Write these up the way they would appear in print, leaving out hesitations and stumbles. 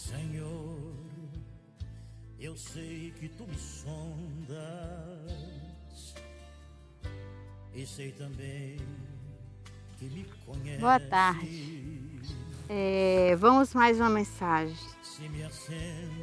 Senhor, eu sei que tu me sondas e sei também que me conheces. Boa tarde. Vamos mais uma mensagem.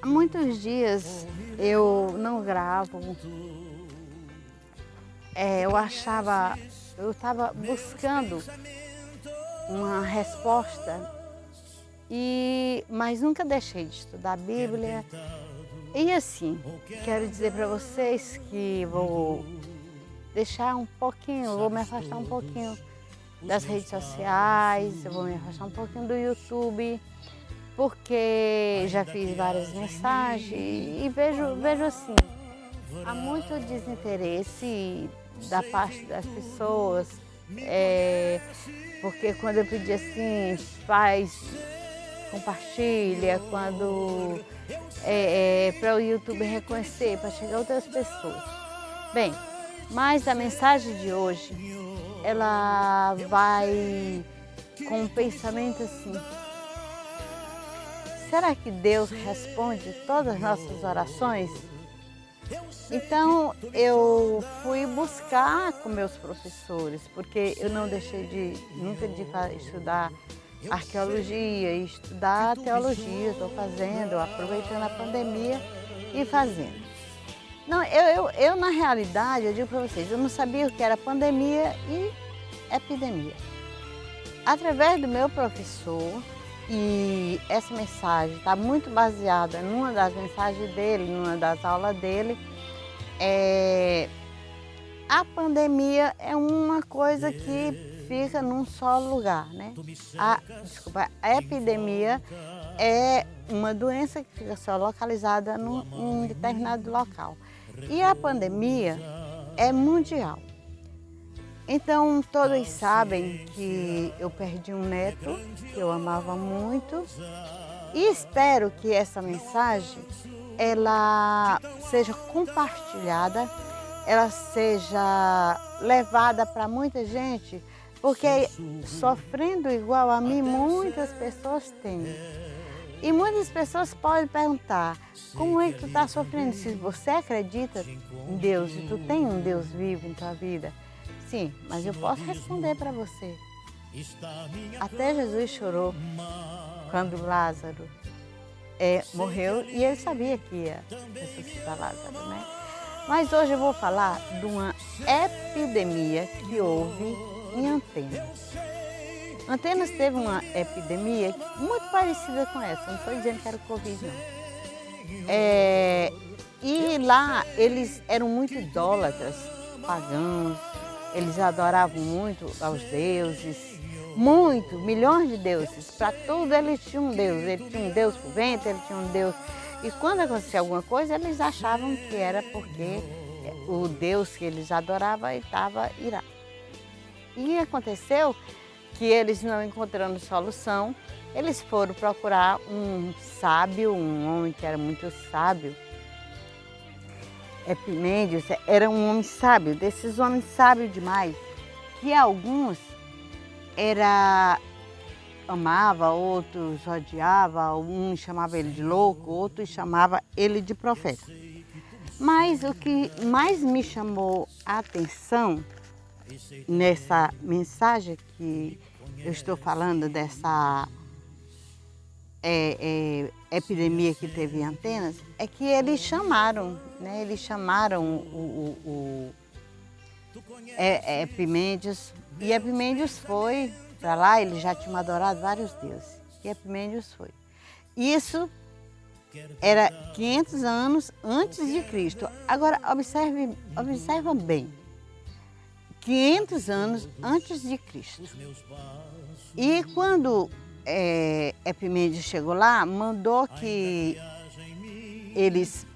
Há muitos dias eu não gravo. Eu estava buscando uma resposta, mas nunca deixei de estudar a Bíblia. E assim, quero dizer para vocês que vou vou me afastar um pouquinho das redes sociais, eu vou me afastar um pouquinho do YouTube, porque já fiz várias mensagens e vejo assim, há muito desinteresse da parte das pessoas, porque quando eu pedi assim, compartilha, quando para o YouTube reconhecer, para chegar a outras pessoas. Bem, mas a mensagem de hoje, ela vai com um pensamento assim: será que Deus responde todas as nossas orações? Então eu fui buscar com meus professores, porque eu não deixei nunca de estudar arqueologia e estudar teologia. Estou fazendo, aproveitando a pandemia e fazendo. Não, eu na realidade, eu digo para vocês, eu não sabia o que era pandemia e epidemia. Através do meu professor, e essa mensagem está muito baseada numa das mensagens dele, numa das aulas dele, a pandemia é uma coisa que fica num só lugar, né? A epidemia é uma doença que fica só localizada num determinado local. E a pandemia é mundial. Então, todos sabem que eu perdi um neto, que eu amava muito, e espero que essa mensagem, ela seja compartilhada, ela seja levada para muita gente, porque sofrendo igual a mim, muitas pessoas têm. E muitas pessoas podem perguntar: como é que tu está sofrendo? Se você acredita em Deus e tu tem um Deus vivo em tua vida, sim, mas eu posso responder para você. Até Jesus chorou quando Lázaro morreu e ele sabia que ia ressuscitar Lázaro, né? Mas hoje eu vou falar de uma epidemia que houve em Antenas. Antenas teve uma epidemia muito parecida com essa, não estou dizendo que era o Covid, não. E lá eles eram muito idólatras, pagãos, eles adoravam muito aos deuses, milhões de deuses. Para tudo eles tinham um deus. Ele tinha um deus para o vento, ele tinha um deus. E quando acontecia alguma coisa, eles achavam que era porque o deus que eles adoravam estava irado. E aconteceu que eles, não encontrando solução, eles foram procurar um sábio, um homem que era muito sábio. Epimênides era um homem sábio, desses homens sábios demais, que alguns amava, outros odiava, um chamava ele de louco, outro chamava ele de profeta. Mas o que mais me chamou a atenção nessa mensagem que eu estou falando, dessa epidemia que teve em Antenas, é que eles chamaram, né? Eles chamaram o Epimênides, e Epimênides foi para lá. Ele já tinha adorado vários deuses, e Epimênides foi. Isso era 500 anos antes de Cristo. Agora, observa bem. 500 anos antes de Cristo. E quando Epimênides chegou lá, mandou que eles...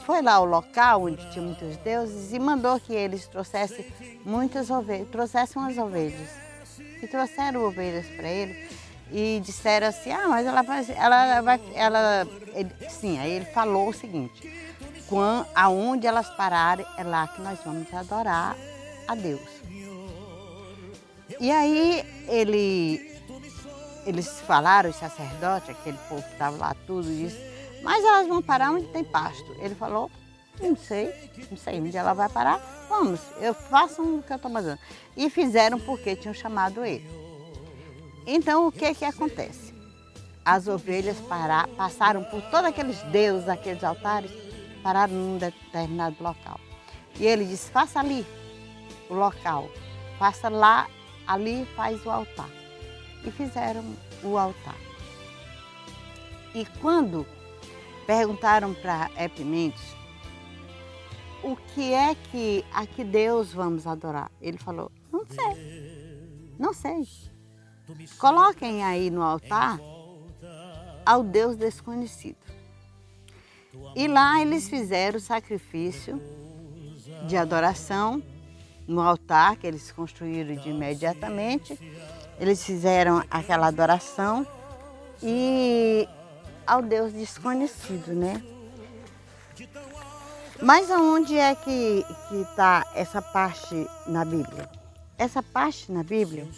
Foi lá ao local onde tinha muitos deuses e mandou que eles trouxessem muitas ovelhas, trouxessem umas ovelhas. E trouxeram ovelhas para ele e disseram assim: mas sim. Aí ele falou o seguinte: aonde elas pararem, é lá que nós vamos adorar a Deus. E aí ele eles falaram, os sacerdotes, aquele povo que estava lá, tudo isso, mas elas vão parar onde tem pasto. Ele falou, não sei onde ela vai parar, vamos, eu faço o que eu estou mandando. E fizeram porque tinham chamado ele. Então o que acontece? As ovelhas passaram por todos aqueles deuses, aqueles altares, pararam num determinado local. E ele disse, faça ali o local, faça lá, ali faz o altar. E fizeram o altar. E quando perguntaram para Epimendes, o que é que a que Deus vamos adorar? Ele falou, não sei. Coloquem aí no altar ao Deus desconhecido. E lá eles fizeram o sacrifício de adoração no altar que eles construíram de imediatamente. Eles fizeram aquela adoração e ao Deus desconhecido, né? Mas aonde é que está essa parte na Bíblia? Essa parte na Bíblia,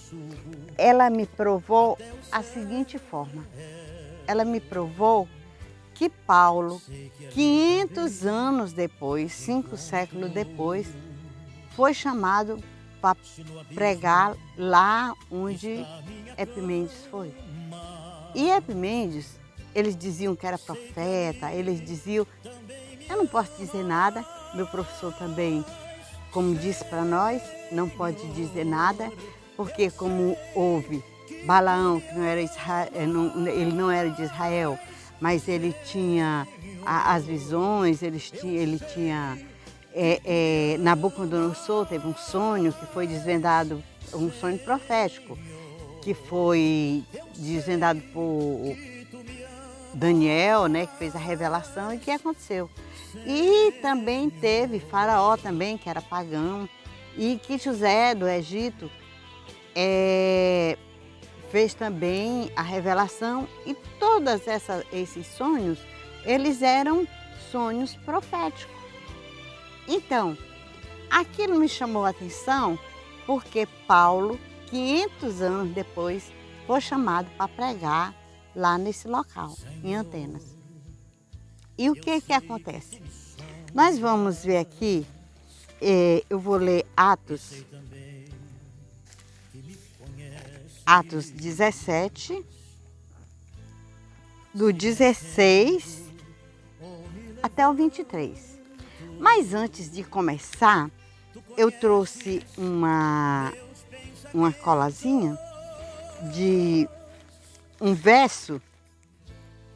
ela me provou a seguinte forma. Ela me provou que Paulo, 500 anos depois, 5 séculos depois, foi chamado para pregar lá onde Epimendes foi. E Epimendes, eles diziam que era profeta, eles diziam, eu não posso dizer nada, meu professor também, como disse para nós, não pode dizer nada, porque como houve Balaão, que não era ele não era de Israel, mas ele tinha as visões, ele tinha Nabucodonosor teve um sonho que foi desvendado, um sonho profético, que foi desvendado por Daniel, né, que fez a revelação, e que aconteceu. E também teve Faraó também, que era pagão, e que José do Egito fez também a revelação, e todos esses sonhos, eles eram sonhos proféticos. Então, aquilo me chamou a atenção porque Paulo, 500 anos depois, foi chamado para pregar lá nesse local, em Atenas. E o que acontece? Nós vamos ver aqui, eu vou ler Atos 17, do 16 até o 23. Mas antes de começar, eu trouxe uma colazinha de um verso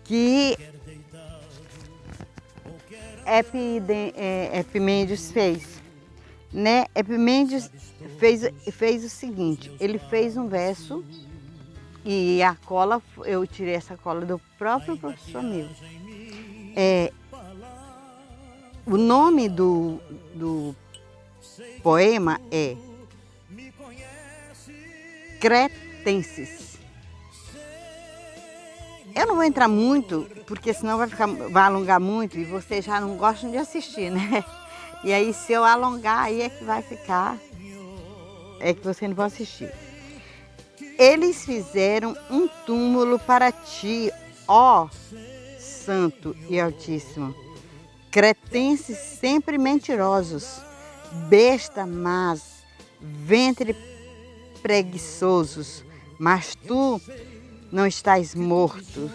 que Epimendes fez. Né? Epimendes fez o seguinte, ele fez um verso e a cola, eu tirei essa cola do próprio professor meu. O nome do poema é Cretenses. Eu não vou entrar muito, porque senão vai alongar muito e vocês já não gostam de assistir, né? E aí se eu alongar, aí é que vai ficar, é que vocês não vão assistir. Eles fizeram um túmulo para ti, ó Santo e Altíssimo. Cretenses sempre mentirosos, besta mas, ventre preguiçosos, mas tu não estás morto.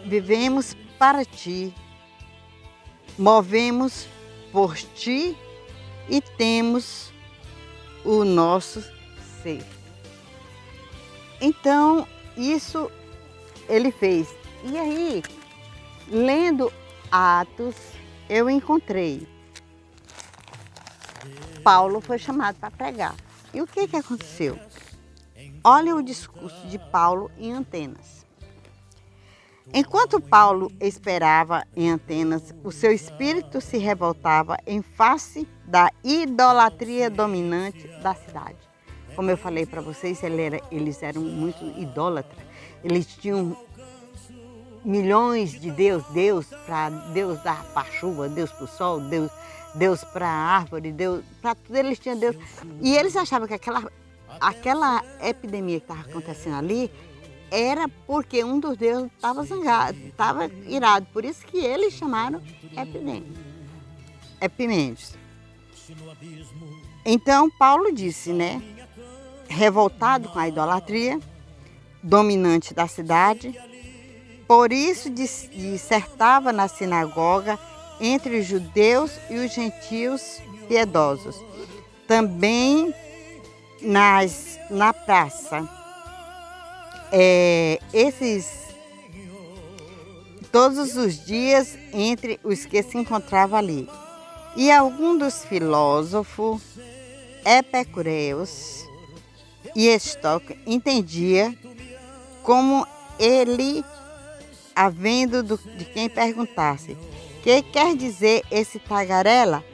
Vivemos para ti, movemos por ti e temos o nosso ser. Então, isso ele fez. E aí, lendo Atos, eu encontrei. Paulo foi chamado para pregar. E o que aconteceu? Olha o discurso de Paulo em Atenas. Enquanto Paulo esperava em Atenas, o seu espírito se revoltava em face da idolatria dominante da cidade. Como eu falei para vocês, eles eram muito idólatras. Eles tinham milhões de Deus para Deus dar para a chuva, Deus para o sol, Deus para a árvore, Deus para tudo eles tinham Deus. E eles achavam que aquela epidemia que estava acontecendo ali era porque um dos deuses estava zangado, estava irado. Por isso que eles chamaram Epimênides. Então, Paulo disse, né? Revoltado com a idolatria, dominante da cidade, por isso dissertava na sinagoga entre os judeus e os gentios piedosos. Também na praça. Todos os dias entre os que se encontravam ali. E algum dos filósofos epicúreos e Estoque entendia como ele, havendo de quem perguntasse, que quer dizer esse tagarela?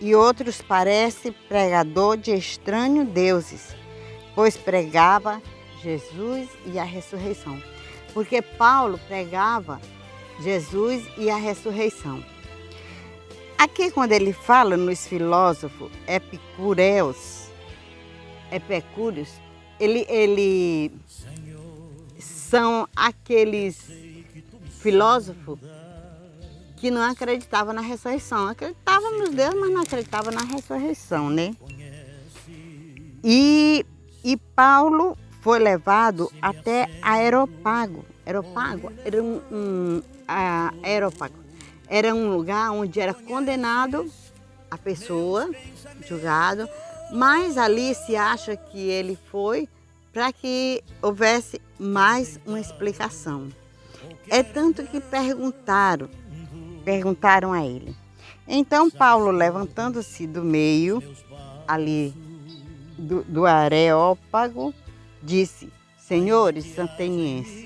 E outros parece pregador de estranhos deuses, pois pregava Jesus e a ressurreição. Porque Paulo pregava Jesus e a ressurreição. Aqui quando ele fala nos filósofos epicúreos, ele são aqueles filósofos que não acreditavam na ressurreição. Acreditavam nos deuses, mas não acreditavam na ressurreição, né? E Paulo foi levado até Areópago. Areópago era um lugar onde era condenado a pessoa, julgado, mas ali se acha que ele foi para que houvesse mais uma explicação. É tanto que perguntaram a ele. Então Paulo, levantando-se do meio ali do Areópago, disse: Senhores atenienses,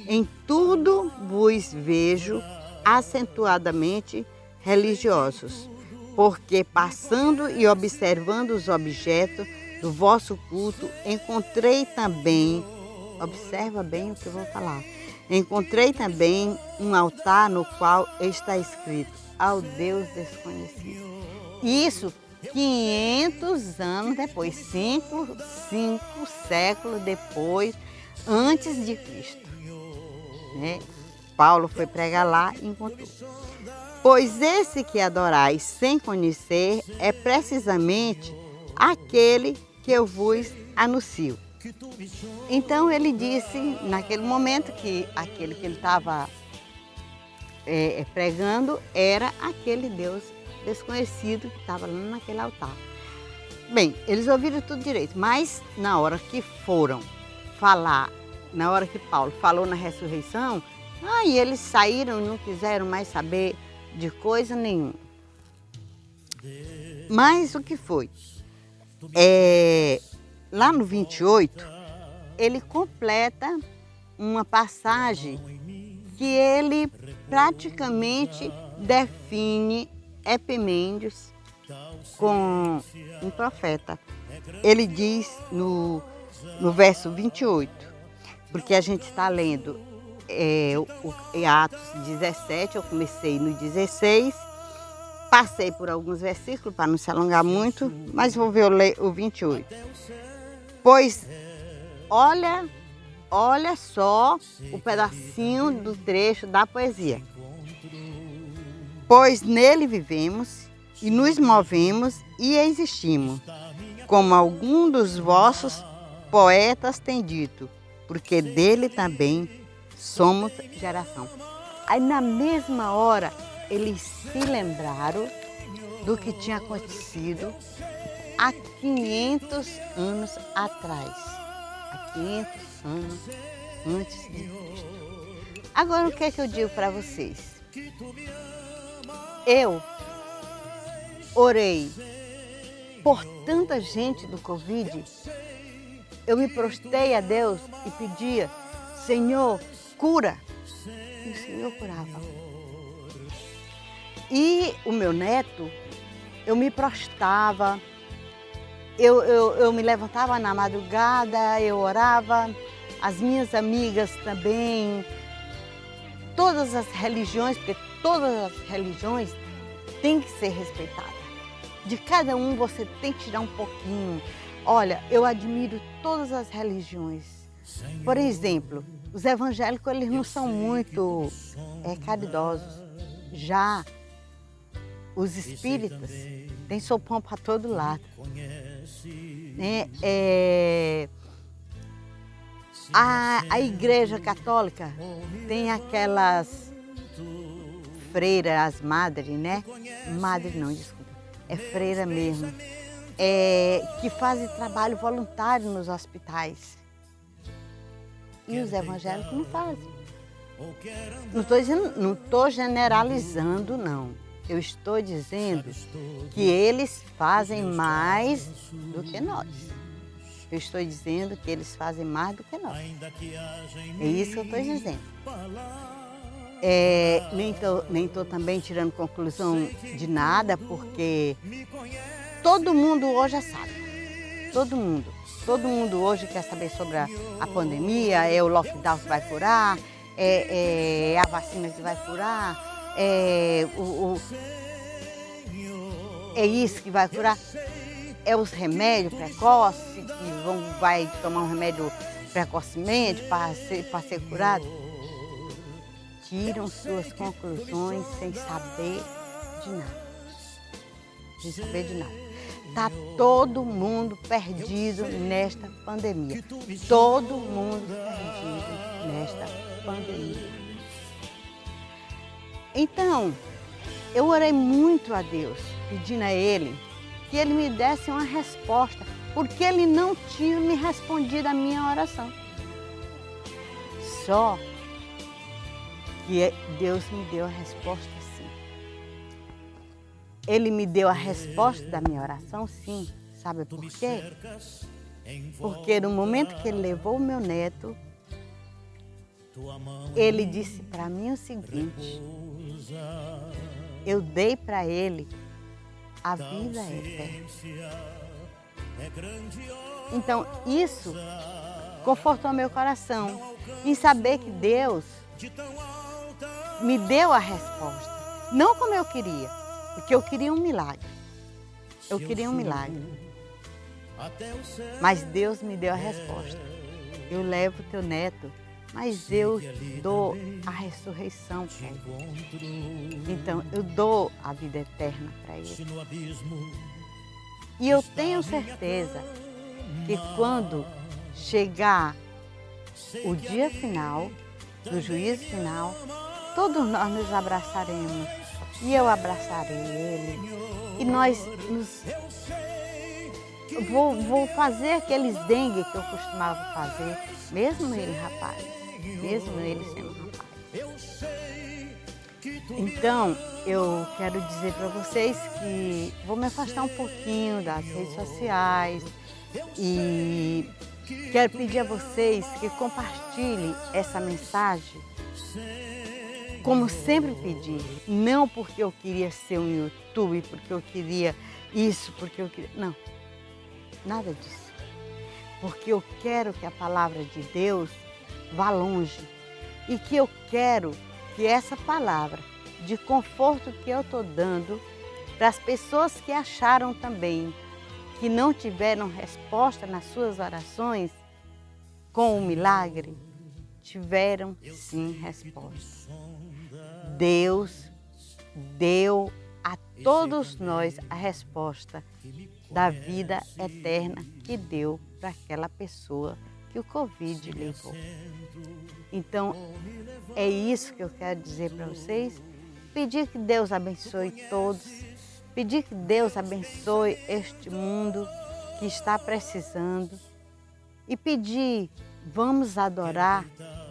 em tudo vos vejo acentuadamente religiosos, porque passando e observando os objetos do vosso culto, encontrei também, observa bem o que eu vou falar, encontrei também um altar no qual está escrito, ao Deus desconhecido. Isso 500 anos depois, 5 séculos depois, antes de Cristo, né? Paulo foi pregar lá e encontrou. Pois esse que adorais sem conhecer é precisamente aquele que eu vos anuncio. Então ele disse naquele momento que aquele que ele estava pregando era aquele Deus desconhecido que estava lá naquele altar. Bem, eles ouviram tudo direito, mas na hora que foram falar, na hora que Paulo falou na ressurreição, aí eles saíram e não quiseram mais saber de coisa nenhuma. Mas o que foi? Lá no 28, ele completa uma passagem que ele praticamente define Epimênides com um profeta. Ele diz no verso 28, porque a gente está lendo Atos 17, eu comecei no 16, passei por alguns versículos para não se alongar muito, mas vou ler o 28. Pois olha só o pedacinho do trecho da poesia. Pois nele vivemos e nos movemos e existimos, como algum dos vossos poetas tem dito, porque dele também somos geração. Aí na mesma hora eles se lembraram do que tinha acontecido há 500 anos atrás. Há 500 anos antes de Cristo. Agora o que é que eu digo para vocês? Eu orei por tanta gente do Covid, eu me prostrei a Deus e pedia, Senhor, cura. E o Senhor curava. E o meu neto, eu me prostrava, eu me levantava na madrugada, eu orava, as minhas amigas também, todas as religiões, porque todas as religiões têm que ser respeitadas. De cada um você tem que tirar um pouquinho. Olha, eu admiro todas as religiões. Por exemplo, os evangélicos, eles não são muito caridosos. Já os espíritas têm sopão para todo lado. Né? A Igreja Católica tem aquelas freiras, as madres, né? Madre não, desculpa. É freira mesmo. Que fazem trabalho voluntário nos hospitais. E os evangélicos não fazem. Não estou generalizando, não. Eu estou dizendo que eles fazem mais do que nós. Eu estou dizendo que eles fazem mais do que nós. É isso que eu estou dizendo. Nem estou também tirando conclusão de nada, porque todo mundo hoje já sabe. Todo mundo. Todo mundo hoje quer saber sobre a pandemia, é o lockdown que vai curar, é a vacina que vai curar, é isso que vai curar, é os remédios precoces, que vai tomar um remédio precocemente para ser curado. Tiram suas conclusões sem saber de nada. Sem saber de nada. Está todo mundo perdido nesta pandemia. Todo mundo perdido nesta pandemia. Então, eu orei muito a Deus, pedindo a Ele que Ele me desse uma resposta, porque Ele não tinha me respondido a minha oração. Só que Deus me deu a resposta sim. Ele me deu a resposta da minha oração sim. Sabe por quê? Porque no momento que Ele levou o meu neto, Ele disse para mim o seguinte: eu dei para ele a vida eterna. Então isso confortou meu coração em saber que Deus me deu a resposta. Não como eu queria, porque eu queria um milagre. Eu queria um milagre. Mas Deus me deu a resposta. Eu levo teu neto, mas eu dou a ressurreição para ele. Então, eu dou a vida eterna para ele. E eu tenho certeza que quando chegar o dia final, do juízo final, todos nós nos abraçaremos. E eu abraçarei ele. E vou fazer aqueles dengue que eu costumava fazer, mesmo ele rapaz, mesmo ele sendo rapaz. Então, eu quero dizer para vocês que vou me afastar um pouquinho das redes sociais e quero pedir a vocês que compartilhem essa mensagem, como sempre pedi, não porque eu queria ser um YouTube, porque eu queria isso, porque eu queria... Não, nada disso. Porque eu quero que a palavra de Deus vá longe e que eu quero que essa palavra de conforto que eu estou dando para as pessoas que acharam também que não tiveram resposta nas suas orações com o milagre, tiveram sim resposta. Deus deu a todos nós a resposta da vida eterna que deu para aquela pessoa que o Covid levou. Então, é isso que eu quero dizer para vocês. Pedir que Deus abençoe todos, pedir que Deus abençoe este mundo que está precisando e pedir, vamos adorar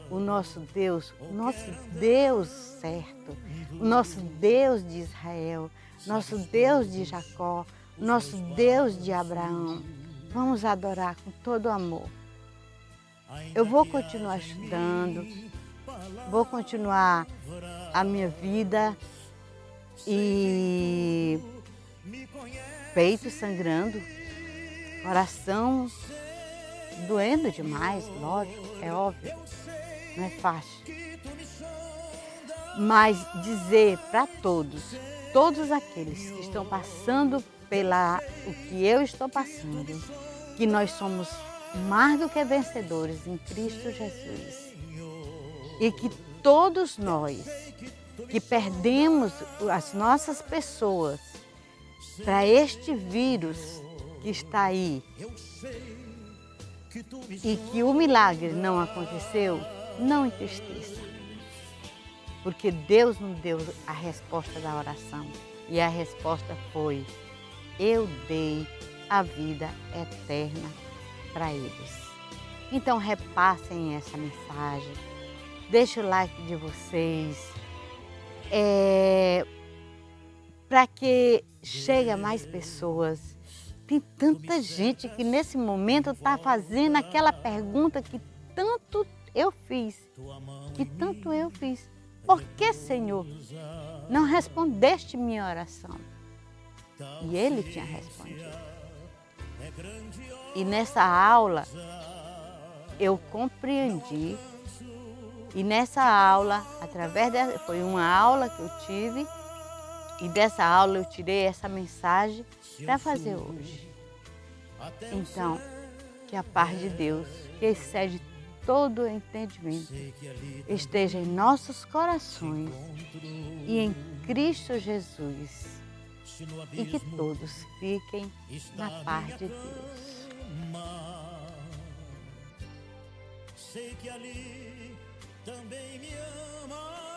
o nosso Deus certo, o nosso Deus de Israel, nosso Deus de Jacó, nosso Deus de Abraão. Vamos adorar com todo amor. Eu vou continuar estudando, vou continuar a minha vida e peito sangrando, coração doendo demais, lógico, é óbvio, não é fácil. Mas dizer para todos aqueles que estão passando o que eu estou passando, que nós somos mais do que vencedores em Cristo Jesus. E que todos nós que perdemos as nossas pessoas para este vírus que está aí e que o milagre não aconteceu, não entristeça. Porque Deus nos deu a resposta da oração. E a resposta foi: eu dei a vida eterna para eles. Então repassem essa mensagem, deixe o like de vocês, para que chegue a mais pessoas. Tem tanta gente que nesse momento está fazendo aquela pergunta que tanto eu fiz, Por que, Senhor, não respondeste minha oração? E Ele tinha respondido. E nessa aula eu compreendi. E nessa aula, foi uma aula que eu tive, e dessa aula eu tirei essa mensagem para fazer hoje. Então, que a paz de Deus, que excede todo o entendimento, esteja em nossos corações e em Cristo Jesus. E que todos fiquem na paz de Deus. Sei que ali também me amas.